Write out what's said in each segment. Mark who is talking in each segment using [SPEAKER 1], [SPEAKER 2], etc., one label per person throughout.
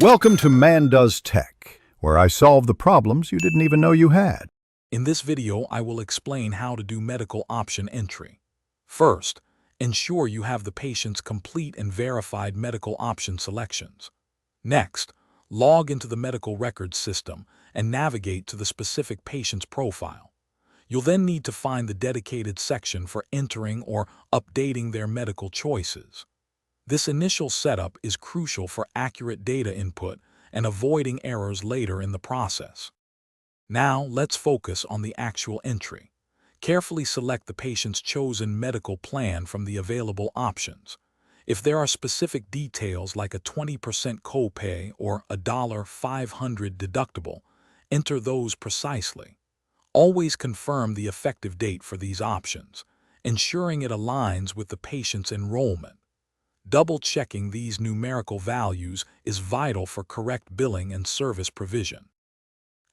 [SPEAKER 1] Welcome to Man Does Tech, where I solve the problems you didn't even know you had.
[SPEAKER 2] In this video, I will explain how to do medical option entry. First, ensure you have the patient's complete and verified medical option selections. Next, log into the medical records system and navigate to the specific patient's profile. You'll then need to find the dedicated section for entering or updating their medical choices. This initial setup is crucial for accurate data input and avoiding errors later in the process. Now, let's focus on the actual entry. Carefully select the patient's chosen medical plan from the available options. If there are specific details like a 20% copay or a $500 deductible, enter those precisely. Always confirm the effective date for these options, ensuring it aligns with the patient's enrollment. Double-checking these numerical values is vital for correct billing and service provision.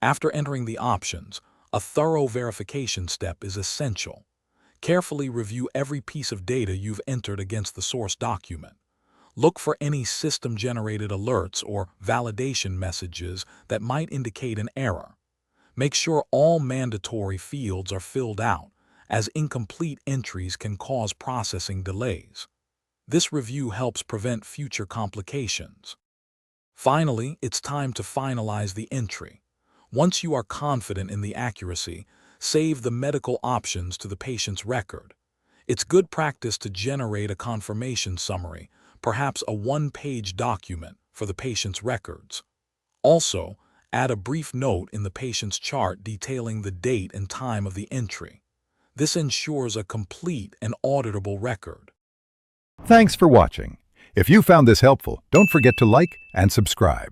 [SPEAKER 2] After entering the options, a thorough verification step is essential. Carefully review every piece of data you've entered against the source document. Look for any system-generated alerts or validation messages that might indicate an error. Make sure all mandatory fields are filled out, as incomplete entries can cause processing delays. This review helps prevent future complications. Finally, it's time to finalize the entry. Once you are confident in the accuracy, save the medical options to the patient's record. It's good practice to generate a confirmation summary, perhaps a one-page document, for the patient's records. Also, add a brief note in the patient's chart detailing the date and time of the entry. This ensures a complete and auditable record.
[SPEAKER 1] Thanks for watching. If you found this helpful, don't forget to like and subscribe.